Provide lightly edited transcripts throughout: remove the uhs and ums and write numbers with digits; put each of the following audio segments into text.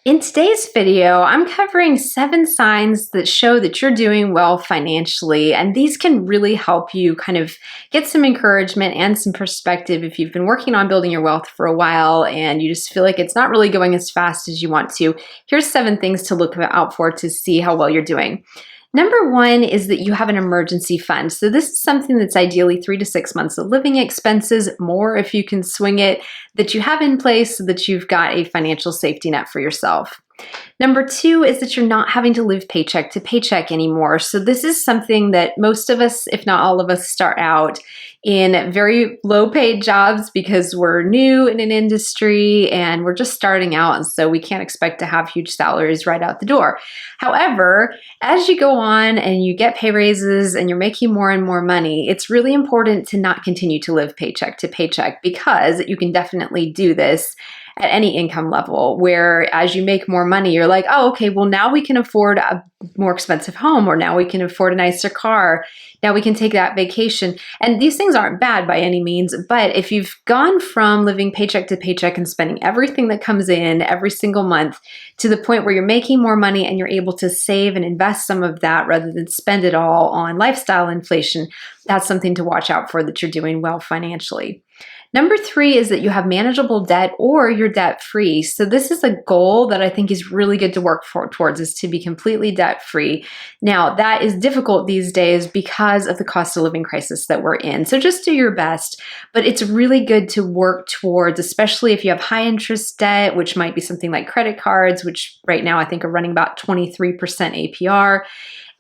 In today's video, I'm covering 7 signs that show that you're doing well financially, and these can really help you kind of get some encouragement and some perspective if you've been working on building your wealth for a while and you just feel like it's not really going as fast as you want to. Here's 7 things to look out for to see how well you're doing. Number 1 is that you have an emergency fund. So this is something that's ideally 3 to 6 months of living expenses, more if you can swing it, that you have in place so that you've got a financial safety net for yourself. Number 2 is that you're not having to live paycheck to paycheck anymore. So this is something that most of us, if not all of us, start out in very low paid jobs because we're new in an industry and we're just starting out. And so we can't expect to have huge salaries right out the door. However, as you go on and you get pay raises and you're making more and more money, it's really important to not continue to live paycheck to paycheck, because you can definitely do this at any income level, where as you make more money, you're like, oh, okay, well, now we can afford a more expensive home, or now we can afford a nicer car. Now we can take that vacation. And these things aren't bad by any means, but if you've gone from living paycheck to paycheck and spending everything that comes in every single month to the point where you're making more money and you're able to save and invest some of that rather than spend it all on lifestyle inflation, that's something to watch out for, that you're doing well financially. Number 3 is that you have manageable debt or you're debt free. So this is a goal that I think is really good to work towards, is to be completely debt free. Now that is difficult these days because of the cost of living crisis that we're in. So just do your best, but it's really good to work towards, especially if you have high interest debt, which might be something like credit cards, which right now I think are running about 23% APR.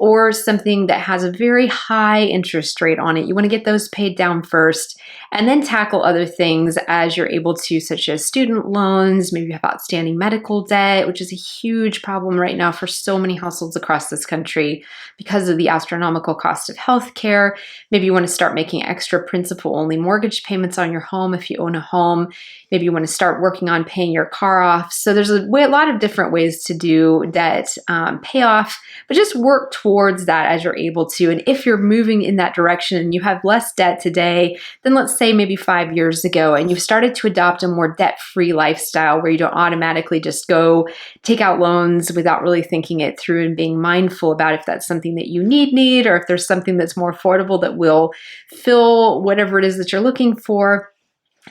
Or something that has a very high interest rate on it. You want to get those paid down first and then tackle other things as you're able to, such as student loans. Maybe you have outstanding medical debt, which is a huge problem right now for so many households across this country because of the astronomical cost of healthcare. Maybe you want to start making extra principal-only mortgage payments on your home if you own a home. Maybe you want to start working on paying your car off. So there's a lot of different ways to do debt payoff, but just work towards that as you're able to. And if you're moving in that direction and you have less debt today than, let's say, maybe 5 years ago, and you've started to adopt a more debt-free lifestyle where you don't automatically just go take out loans without really thinking it through and being mindful about if that's something that you need, or if there's something that's more affordable that will fill whatever it is that you're looking for,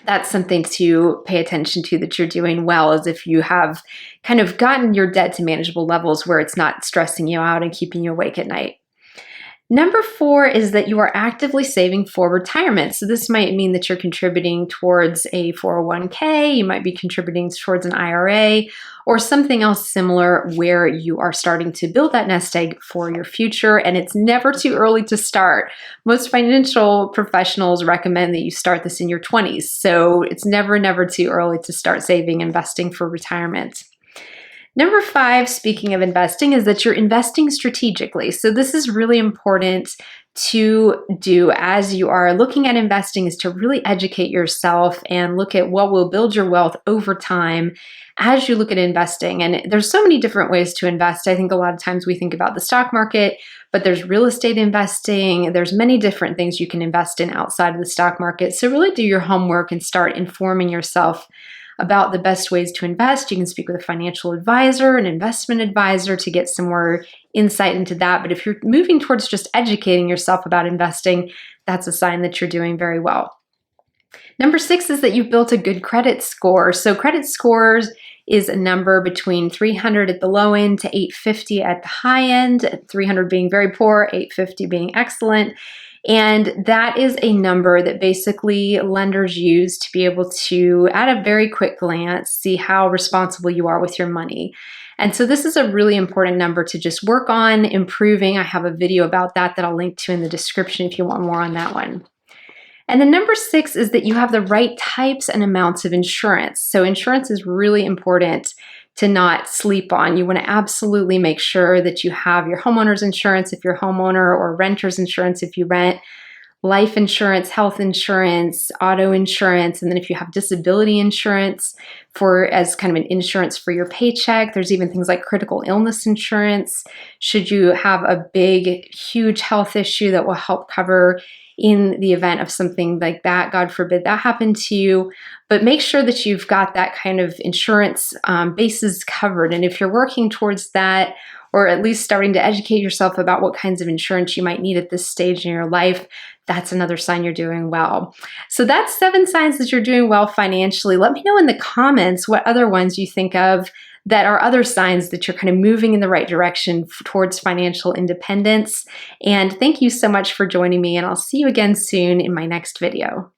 that's something to pay attention to, that you're doing well, as if you have kind of gotten your debt to manageable levels where it's not stressing you out and keeping you awake at night. Number 4 is that you are actively saving for retirement. So this might mean that you're contributing towards a 401k, you might be contributing towards an IRA, or something else similar where you are starting to build that nest egg for your future. And it's never too early to start. Most financial professionals recommend that you start this in your 20s. So it's never too early to start saving, investing for retirement. Number 5, speaking of investing, is that you're investing strategically. So this is really important to do as you are looking at investing, is to really educate yourself and look at what will build your wealth over time as you look at investing. And there's so many different ways to invest. I think a lot of times we think about the stock market, but there's real estate investing. There's many different things you can invest in outside of the stock market. So really do your homework and start informing yourself about the best ways to invest. You can speak with a financial advisor, an investment advisor, to get some more insight into that. But if you're moving towards just educating yourself about investing, that's a sign that you're doing very well. Number 6 is that you've built a good credit score. So credit scores is a number between 300 at the low end to 850 at the high end, 300 being very poor, 850 being excellent. And that is a number that basically lenders use to be able to, at a very quick glance, see how responsible you are with your money. And so this is a really important number to just work on improving. I have a video about that I'll link to in the description if you want more on that one. And then number 6 is that you have the right types and amounts of insurance. So insurance is really important to not sleep on. You want to absolutely make sure that you have your homeowner's insurance if you're a homeowner, or renter's insurance if you rent, life insurance, health insurance, auto insurance, and then if you have disability insurance as kind of an insurance for your paycheck. There's even things like critical illness insurance should you have a big, huge health issue that will help cover in the event of something like that. God forbid that happened to you. But make sure that you've got that kind of insurance bases covered. And if you're working towards that, or at least starting to educate yourself about what kinds of insurance you might need at this stage in your life, that's another sign you're doing well. So that's 7 signs that you're doing well financially. Let me know in the comments what other ones you think of that are other signs that you're kind of moving in the right direction towards financial independence. And thank you so much for joining me, and I'll see you again soon in my next video.